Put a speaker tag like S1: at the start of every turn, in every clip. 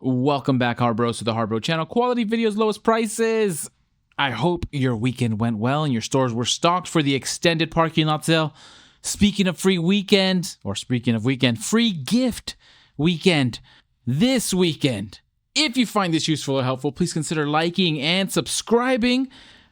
S1: Welcome back, HARBROs, to the HARBRO channel. Quality videos, lowest prices. I hope your weekend went well and your stores were stocked for the extended parking lot sale. Speaking of free weekend, free gift weekend this weekend. If you find this useful or helpful, please consider liking and subscribing.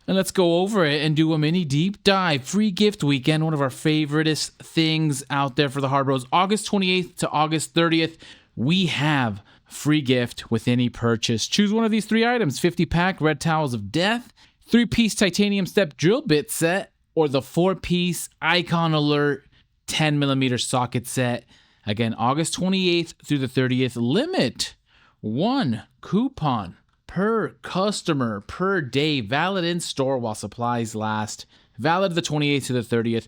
S1: And let's go over it and do a mini deep dive. Free gift weekend, one of our favoriteest things out there for the HARBROs. August 28th to August 30th, we have free gift with any purchase. Choose one of these three items: 50-pack Red Towels of Death, 3-piece titanium step drill bit set, or the 4-piece Icon Alert 10mm socket set. Again, August 28th through the 30th. Limit 1 coupon per customer per day, valid in store while supplies last. Valid the 28th to the 30th.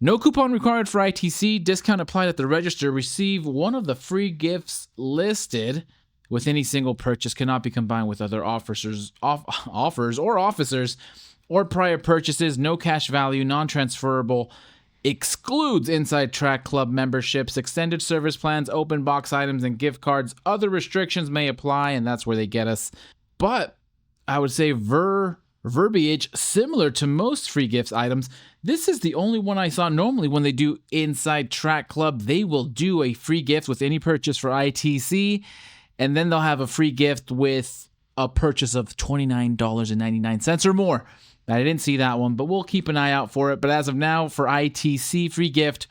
S1: No coupon required for ITC. Discount applied at the register. Receive one of the free gifts listed with any single purchase. Cannot be combined with other offers or officers or prior purchases. No cash value. Non-transferable. Excludes Inside Track Club memberships, extended service plans, open box items, and gift cards. Other restrictions may apply, and that's where they get us. But I would say verbiage similar to most free gifts items. This is the only one I saw. Normally when they do Inside Track Club, they will do a free gift with any purchase for ITC, and then they'll have a free gift with a purchase of $29.99 or more. I didn't see that one, but we'll keep an eye out for it. But as of now, for ITC, free gift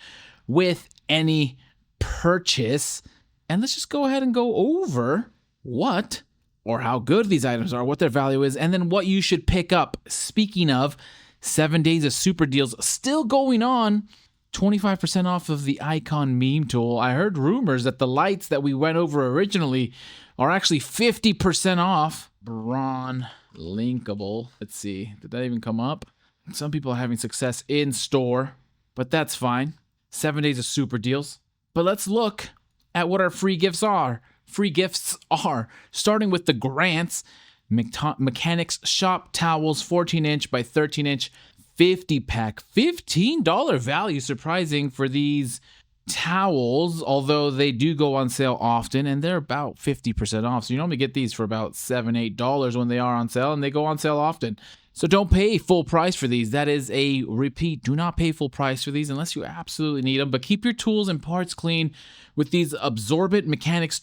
S1: with any purchase. And let's just go ahead and go over what or how good these items are, what their value is, and then what you should pick up. Speaking of, 7 days of super deals still going on. 25% off of the Icon meme tool. I heard rumors that the lights that we went over originally are actually 50% off. Braun linkable. Let's see. Did that even come up? Some people are having success in store, but that's fine. 7 days of super deals. But let's look at what our free gifts are. Starting with the grants. Mechanics Shop Towels, 14-inch by 13-inch, 50-pack, $15 value. Surprising for these towels, although they do go on sale often, and they're about 50% off. So you normally get these for about $7, $8 when they are on sale, and they go on sale often. So don't pay full price for these. That is a repeat. Do not pay full price for these unless you absolutely need them. But keep your tools and parts clean with these absorbent Mechanics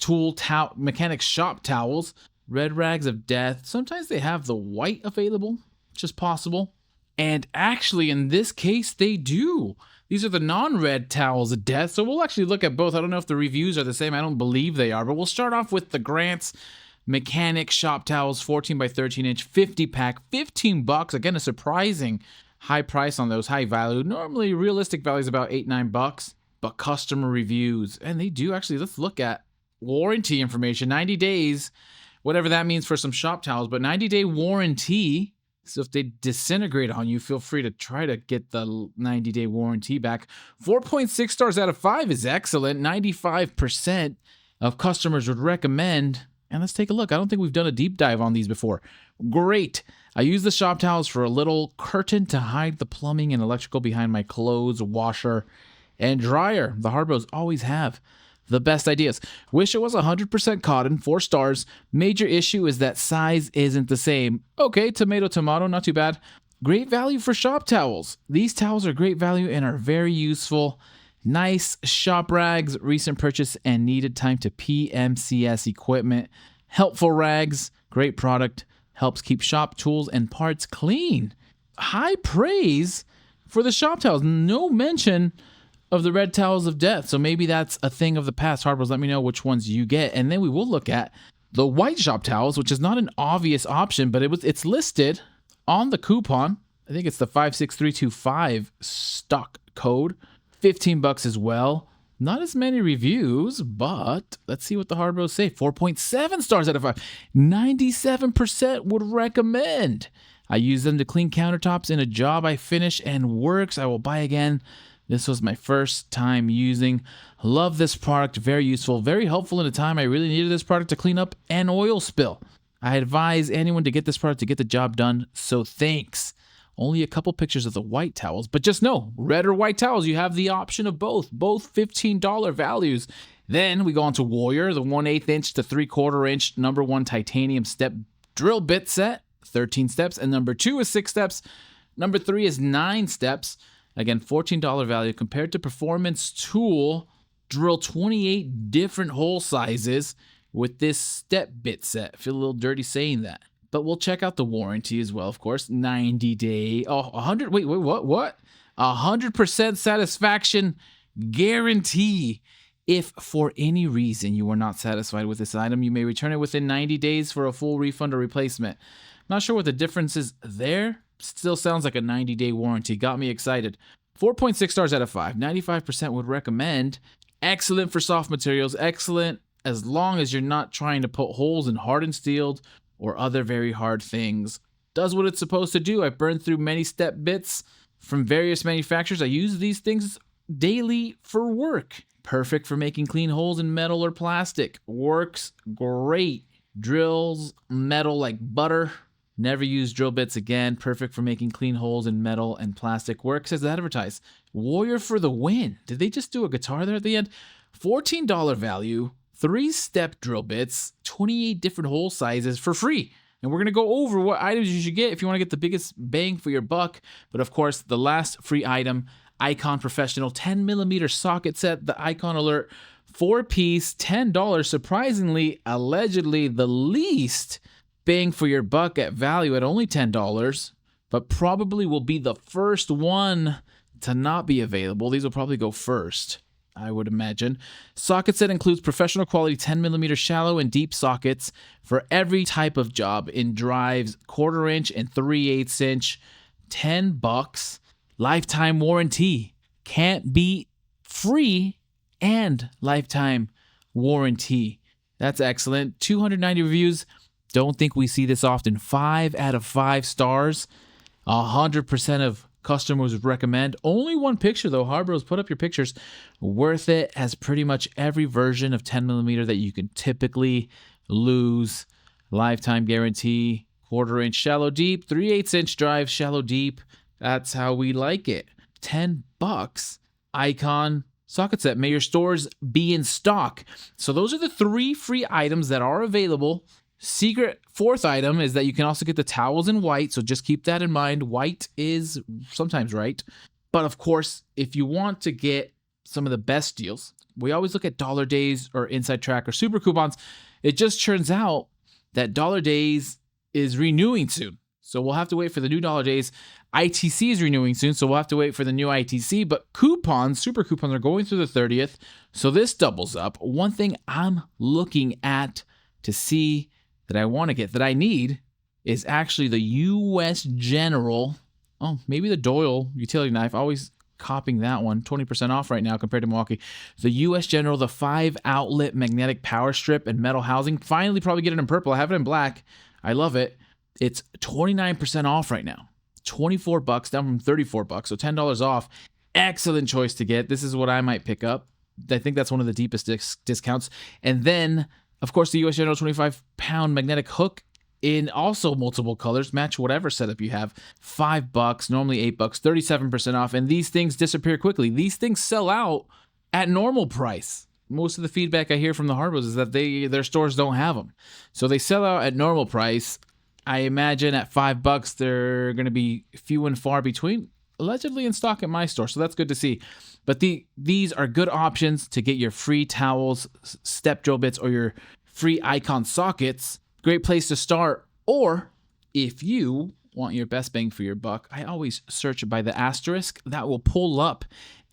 S1: Shop Towels. Red Rags of Death. Sometimes they have the white available, which is possible. And actually, in this case, they do. These are the non-red towels of death. So we'll actually look at both. I don't know if the reviews are the same. I don't believe they are. But we'll start off with the Grants Mechanic Shop Towels, 14 by 13-inch, 50-pack, $15. Again, a surprising high price on those, high value. Normally, realistic value is about $8, $9. But customer reviews. And they do actually, let's look at warranty information. 90 days. Whatever that means for some shop towels, but 90-day warranty. So if they disintegrate on you, feel free to try to get the 90-day warranty back. 4.6 stars out of 5 is excellent. 95% of customers would recommend. And let's take a look. I don't think we've done a deep dive on these before. Great. I use the shop towels for a little curtain to hide the plumbing and electrical behind my clothes, washer, and dryer. The HARBROs always have the best ideas. Wish it was 100% cotton, 4 stars. Major issue is that size isn't the same. Okay, tomato, not too bad. Great value for shop towels. These towels are great value and are very useful. Nice shop rags, recent purchase and needed time to PMCS equipment. Helpful rags, great product, helps keep shop tools and parts clean. High praise for the shop towels. No mention of the red towels of death. So maybe that's a thing of the past. HARBROs, let me know which ones you get. And then we will look at the white shop towels, which is not an obvious option, but it's listed on the coupon. I think it's the 56325 stock code. $15 as well. Not as many reviews, but let's see what the HARBROs say. 4.7 stars out of 5. 97% would recommend. I use them to clean countertops in a job I finish and works. I will buy again. This was my first time using. Love this product. Very useful. Very helpful in a time I really needed this product to clean up an oil spill. I advise anyone to get this product to get the job done, so thanks. Only a couple pictures of the white towels, but just know, red or white towels, you have the option of both $15 values. Then we go on to Warrior, the 1/8 inch to 3/4 inch number 1 titanium step drill bit set, 13 steps, and number 2 is 6 steps. Number 3 is 9 steps. Again, $14 value compared to Performance Tool. Drill 28 different hole sizes with this step bit set. I feel a little dirty saying that. But we'll check out the warranty as well, of course. 90-day. Oh, 100. Wait, what? 100% satisfaction guarantee. If for any reason you are not satisfied with this item, you may return it within 90 days for a full refund or replacement. Not sure what the difference is there. Still sounds like a 90-day warranty. Got me excited. 4.6 stars out of 5. 95% would recommend. Excellent for soft materials. Excellent as long as you're not trying to put holes in hardened steel or other very hard things. Does what it's supposed to do. I've burned through many step bits from various manufacturers. I use these things daily for work. Perfect for making clean holes in metal or plastic. Works great. Drills metal like butter. Never use drill bits again. Perfect for making clean holes in metal and plastic. Works as advertised. Warrior for the win. Did they just do a guitar there at the end? $14 value. 3-step drill bits. 28 different hole sizes for free. And we're going to go over what items you should get if you want to get the biggest bang for your buck. But of course, the last free item, Icon Professional 10mm socket set, the Icon Alert 4-piece, $10. Surprisingly, allegedly, the least bang for your buck at value at only $10, but probably will be the first one to not be available. These will probably go first, I would imagine. Socket set includes professional quality 10mm shallow and deep sockets for every type of job in drives, 1/4 inch and 3/8 inch, $10. Lifetime warranty. Can't beat free and lifetime warranty. That's excellent. 290 reviews. Don't think we see this often. 5 out of 5 stars. 100% of customers would recommend. Only one picture though. HARBRO's put up your pictures. Worth it. Has pretty much every version of 10mm that you can typically lose. Lifetime guarantee. 1/4 inch shallow deep. 3/8 inch drive shallow deep. That's how we like it. $10. Icon socket set. May your stores be in stock. So those are the 3 free items that are available. Secret 4th item is that you can also get the towels in white. So just keep that in mind. White is sometimes right. But of course, if you want to get some of the best deals, we always look at Dollar Days or Inside Track or Super Coupons. It just turns out that Dollar Days is renewing soon. So we'll have to wait for the new Dollar Days. ITC is renewing soon, so we'll have to wait for the new ITC. But coupons, super coupons, are going through the 30th. So this doubles up. One thing I'm looking at to see that I want to get, that I need, is actually the US General. Oh, maybe the Doyle utility knife. Always copying that one. 20% off right now compared to Milwaukee. The US General, the 5-outlet magnetic power strip and metal housing. Finally, probably get it in purple. I have it in black. I love it. It's 29% off right now. $24 down from $34, so $10 off. Excellent choice to get. This is what I might pick up. I think that's one of the deepest discounts. And then, of course, the US General 25-pound magnetic hook in also multiple colors. Match whatever setup you have. $5, normally $8, 37% off. And these things disappear quickly. These things sell out at normal price. Most of the feedback I hear from the HARBROs is that their stores don't have them. So they sell out at normal price. I imagine at $5 they're going to be few and far between, allegedly in stock at my store, so that's good to see. But these are good options to get your free towels, step drill bits, or your free Icon sockets. Great place to start. Or if you want your best bang for your buck, I always search by the asterisk. That will pull up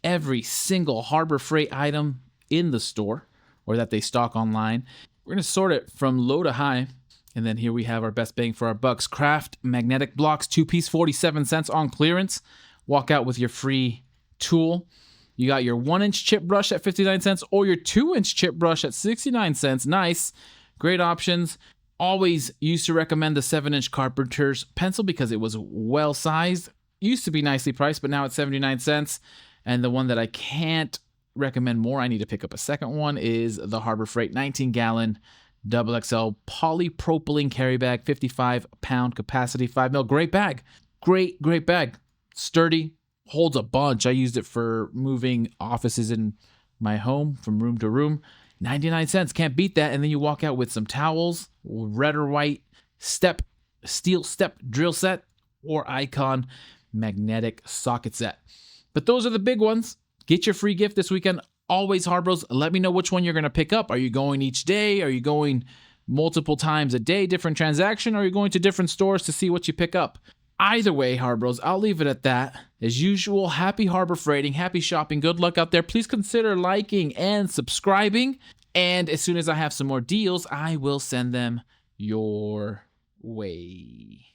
S1: every single Harbor Freight item in the store or that they stock online. We're going to sort it from low to high. And then here we have our best bang for our bucks. Craft magnetic blocks, 2-piece, 47 cents on clearance. Walk out with your free tool. You got your 1-inch chip brush at 59 cents or your 2-inch chip brush at 69 cents. Nice. Great options. Always used to recommend the 7-inch carpenter's pencil because it was well sized. Used to be nicely priced, but now it's 79 cents. And the one that I can't recommend more, I need to pick up a second one, is the Harbor Freight 19-gallon XXL polypropylene carry bag, 55-pound capacity, 5 mil. Great bag. Great bag. Sturdy. Holds a bunch. I used it for moving offices in my home from room to room. 99 cents, can't beat that. And then you walk out with some towels, red or white, steel step drill set, or icon magnetic socket set. But those are the big ones. Get your free gift this weekend. Always HARBROs. Let me know which one you're going to pick up. Are you going each day? Are you going multiple times a day, different transaction? Or are you going to different stores to see what you pick up? Either way, HARBROs, I'll leave it at that. As usual, happy harbor freighting, happy shopping, good luck out there. Please consider liking and subscribing. And as soon as I have some more deals, I will send them your way.